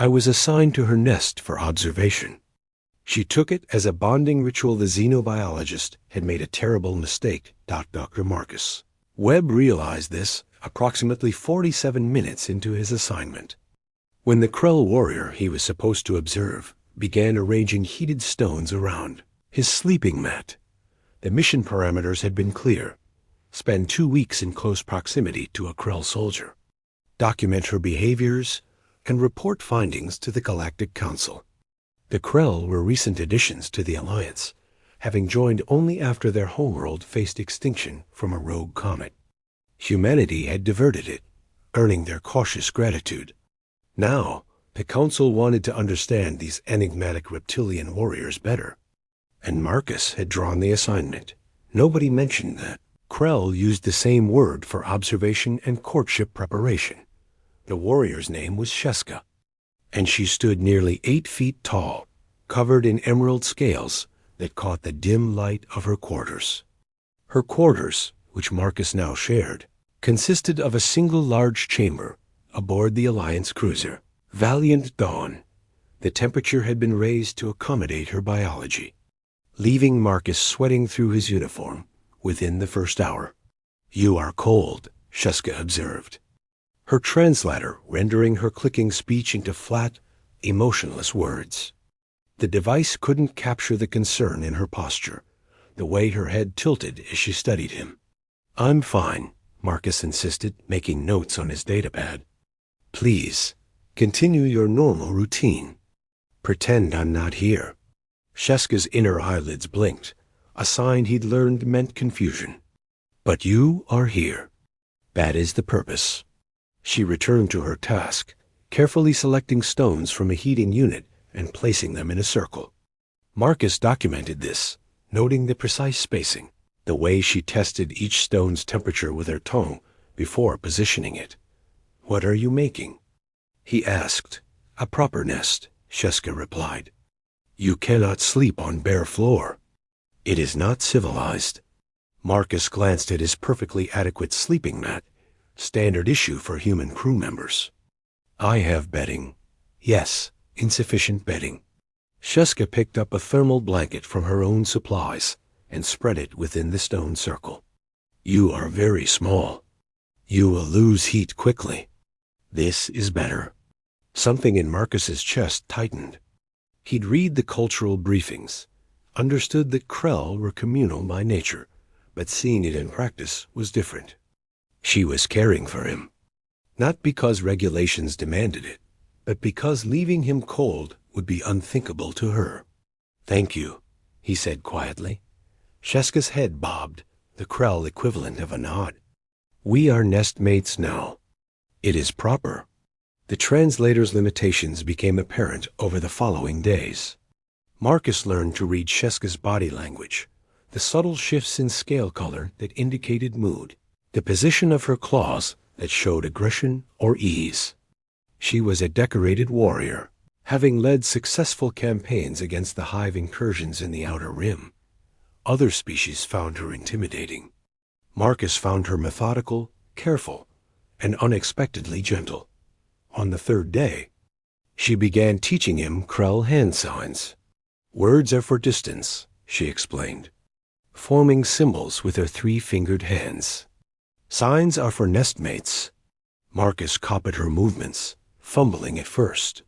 I was assigned to her nest for observation. She took it as a bonding ritual. The xenobiologist had made a terrible mistake, Dr. Marcus. Webb realized this approximately 47 minutes into his assignment. When the Krell warrior he was supposed to observe began arranging heated stones around his sleeping mat, the mission parameters had been clear. Spend 2 weeks in close proximity to a Krell soldier, document her behaviors, and report findings to the Galactic Council. The Krell were recent additions to the Alliance, having joined only after their homeworld faced extinction from a rogue comet. Humanity had diverted it, earning their cautious gratitude. Now, the Council wanted to understand these enigmatic reptilian warriors better, and Marcus had drawn the assignment. Nobody mentioned that. Krell used the same word for observation and courtship preparation. The warrior's name was Sheska, and she stood nearly 8 feet tall, covered in emerald scales that caught the dim light of her quarters. Her quarters, which Marcus now shared, consisted of a single large chamber aboard the Alliance cruiser, Valiant Dawn. The temperature had been raised to accommodate her biology, leaving Marcus sweating through his uniform within the first hour. "You are cold," Sheska observed, her translator rendering her clicking speech into flat, emotionless words. The device couldn't capture the concern in her posture, the way her head tilted as she studied him. "I'm fine," Marcus insisted, making notes on his datapad. "Please, continue your normal routine. Pretend I'm not here." Sheska's inner eyelids blinked, a sign he'd learned meant confusion. "But you are here. That is the purpose." She returned to her task, carefully selecting stones from a heating unit and placing them in a circle. Marcus documented this, noting the precise spacing, the way she tested each stone's temperature with her tongue before positioning it. "What are you making?" he asked. "A proper nest," Sheska replied. "You cannot sleep on bare floor. It is not civilized." Marcus glanced at his perfectly adequate sleeping mat, standard issue for human crew members. "I have bedding." "Yes, insufficient bedding." Sheska picked up a thermal blanket from her own supplies and spread it within the stone circle. "You are very small. You will lose heat quickly." "This is better." Something in Marcus's chest tightened. He'd read the cultural briefings, understood that Krell were communal by nature, but seeing it in practice was different. She was caring for him, not because regulations demanded it, but because leaving him cold would be unthinkable to her. "Thank you," he said quietly. Sheska's head bobbed, the Krell equivalent of a nod. "We are nestmates now." "It is proper." The translator's limitations became apparent over the following days. Marcus learned to read Sheska's body language, the subtle shifts in scale color that indicated mood, the position of her claws that showed aggression or ease. She was a decorated warrior, having led successful campaigns against the hive incursions in the Outer Rim. Other species found her intimidating. Marcus found her methodical, careful, and unexpectedly gentle. On the 3rd day, she began teaching him Krell hand signs. "Words are for distance," she explained, forming symbols with her 3-fingered hands. "Signs are for nestmates." Marcus copied her movements, fumbling at first.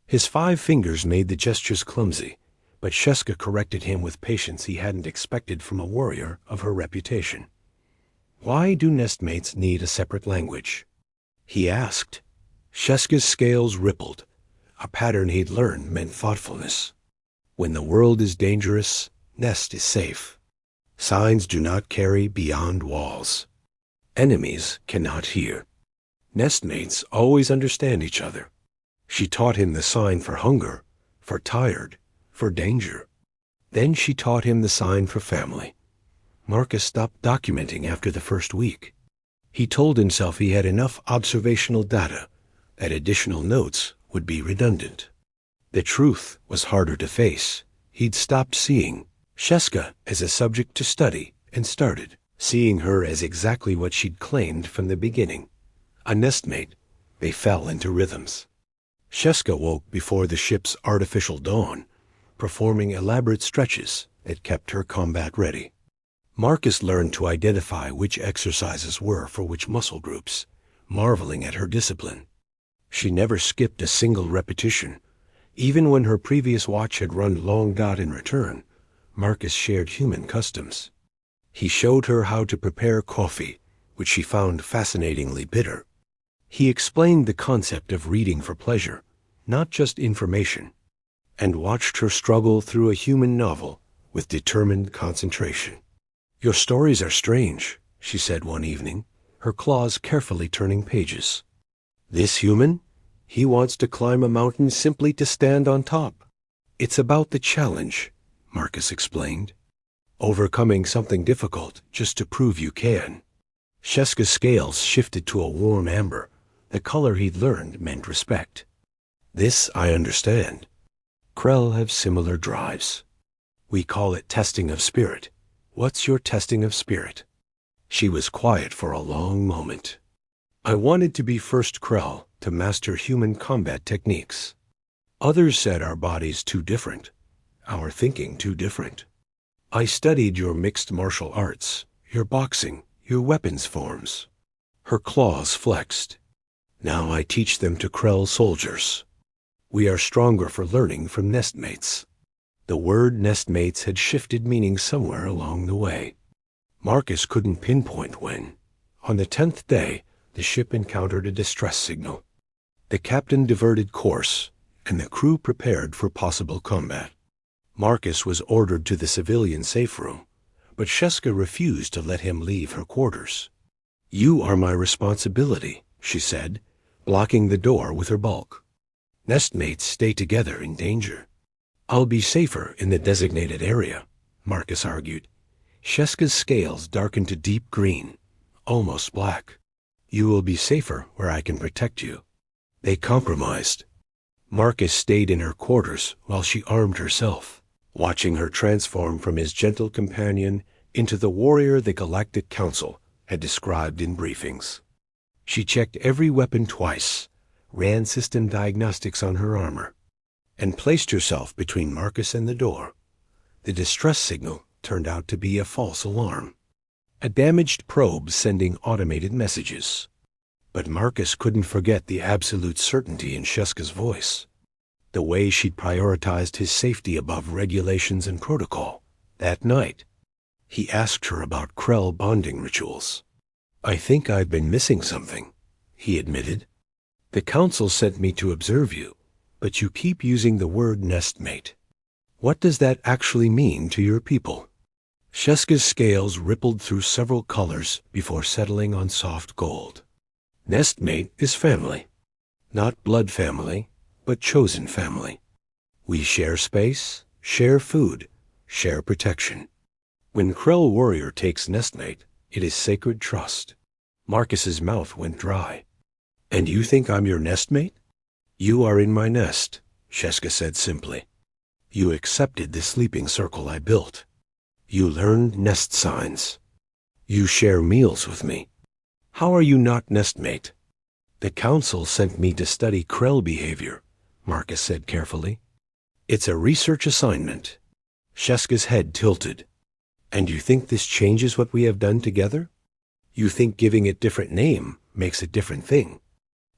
His 5 fingers made the gestures clumsy, but Sheska corrected him with patience he hadn't expected from a warrior of her reputation. "Why do nestmates need a separate language?" he asked. Sheska's scales rippled. A pattern he'd learned meant thoughtfulness. When the world is dangerous, nest is safe. Signs do not carry beyond walls. Enemies cannot hear. Nestmates always understand each other. She taught him the sign for hunger, for tired, for danger. Then she taught him the sign for family. Marcus stopped documenting after the first week. He told himself he had enough observational data that additional notes would be redundant. The truth was harder to face. He'd stopped seeing Sheska as a subject to study and started seeing her as exactly what she'd claimed from the beginning. A nestmate, they fell into rhythms. Sheska woke before the ship's artificial dawn, performing elaborate stretches that kept her combat ready. Marcus learned to identify which exercises were for which muscle groups, marveling at her discipline. She never skipped a single repetition. Even when her previous watch had run long in return, Marcus shared human customs. He showed her how to prepare coffee, which she found fascinatingly bitter. He explained the concept of reading for pleasure, not just information, and watched her struggle through a human novel with determined concentration. "Your stories are strange," she said one evening, her claws carefully turning pages. "This human? He wants to climb a mountain simply to stand on top." "It's about the challenge," Marcus explained. "Overcoming something difficult just to prove you can." Sheska's scales shifted to a warm amber. The color he'd learned meant respect. "This I understand. Krell have similar drives. We call it testing of spirit. What's your testing of spirit?" She was quiet for a long moment. "I wanted to be first Krell to master human combat techniques. Others said our bodies too different, our thinking too different. I studied your mixed martial arts, your boxing, your weapons forms." Her claws flexed. "Now I teach them to Krell soldiers. We are stronger for learning from nestmates." The word nestmates had shifted meaning somewhere along the way. Marcus couldn't pinpoint when. On the 10th day, the ship encountered a distress signal. The captain diverted course, and the crew prepared for possible combat. Marcus was ordered to the civilian safe room, but Sheska refused to let him leave her quarters. "You are my responsibility," she said, blocking the door with her bulk. "Nestmates stay together in danger." "I'll be safer in the designated area," Marcus argued. Sheska's scales darkened to deep green, almost black. "You will be safer where I can protect you." They compromised. Marcus stayed in her quarters while she armed herself, watching her transform from his gentle companion into the warrior the Galactic Council had described in briefings. She checked every weapon twice, ran system diagnostics on her armor, and placed herself between Marcus and the door. The distress signal turned out to be a false alarm, a damaged probe sending automated messages. But Marcus couldn't forget the absolute certainty in Sheska's voice, the way she'd prioritized his safety above regulations and protocol. That night, he asked her about Krell bonding rituals. "I think I've been missing something," he admitted. "The council sent me to observe you, but you keep using the word nestmate. What does that actually mean to your people?" Sheska's scales rippled through several colors before settling on soft gold. "Nestmate is family. Not blood family, but chosen family. We share space, share food, share protection. When Krell warrior takes nestmate, it is sacred trust." Marcus's mouth went dry. "And you think I'm your nestmate?" "You are in my nest," Sheska said simply. "You accepted the sleeping circle I built. You learned nest signs. You share meals with me. How are you not nestmate?" "The council sent me to study Krell behavior," Marcus said carefully. "It's a research assignment." Sheska's head tilted. "And you think this changes what we have done together? You think giving it different name makes a different thing?"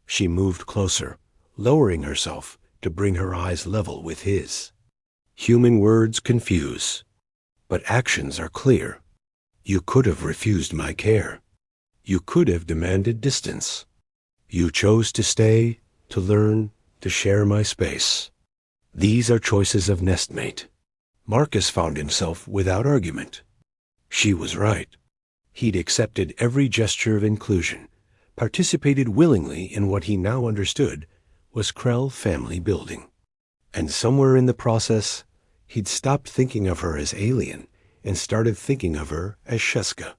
She moved closer, lowering herself to bring her eyes level with his. "Human words confuse, but actions are clear. You could have refused my care. You could have demanded distance. You chose to stay, to learn, to share my space. These are choices of nestmate." Marcus found himself without argument. She was right. He'd accepted every gesture of inclusion, participated willingly in what he now understood was Krell family building. And somewhere in the process, he'd stopped thinking of her as alien and started thinking of her as Sheska,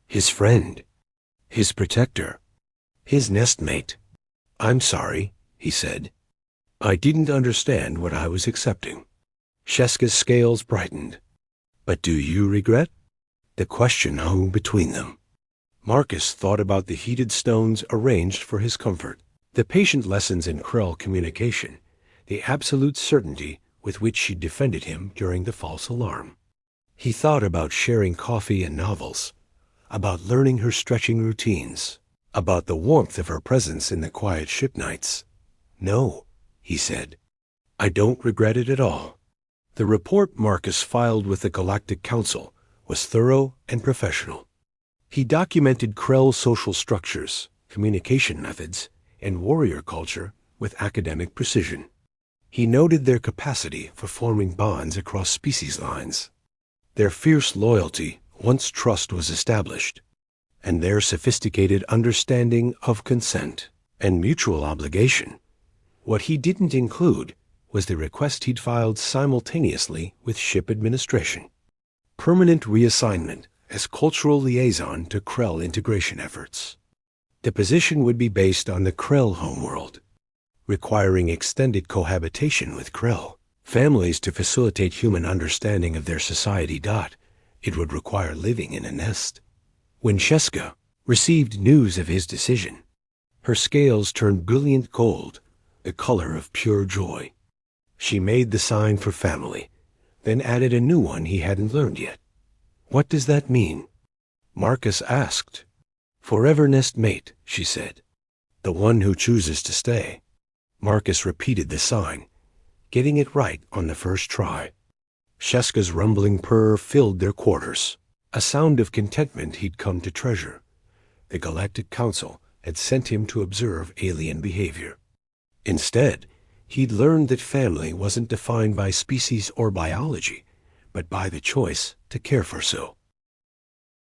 his friend, his protector, his nestmate. "I'm sorry," he said. "I didn't understand what I was accepting." Sheska's scales brightened. "But do you regret?" The question hung between them. Marcus thought about the heated stones arranged for his comfort. The patient lessons in Krell communication, the absolute certainty with which she defended him during the false alarm. He thought about sharing coffee and novels, about learning her stretching routines, about the warmth of her presence in the quiet ship nights. "No," he said, "I don't regret it at all." The report Marcus filed with the Galactic Council was thorough and professional. He documented Krell's social structures, communication methods, and warrior culture with academic precision. He noted their capacity for forming bonds across species lines, their fierce loyalty once trust was established, and their sophisticated understanding of consent and mutual obligation. What he didn't include was the request he'd filed simultaneously with ship administration: permanent reassignment as cultural liaison to Krell integration efforts. The position would be based on the Krell homeworld, requiring extended cohabitation with Krell families to facilitate human understanding of their society. It would require living in a nest. When Sheska received news of his decision, her scales turned brilliant gold, the color of pure joy. She made the sign for family, then added a new one he hadn't learned yet. "What does that mean?" Marcus asked. "Forever nest mate," she said. "The one who chooses to stay." Marcus repeated the sign, getting it right on the first try. Sheska's rumbling purr filled their quarters, a sound of contentment he'd come to treasure. The Galactic Council had sent him to observe alien behavior. Instead, he'd learned that family wasn't defined by species or biology, but by the choice to care for so.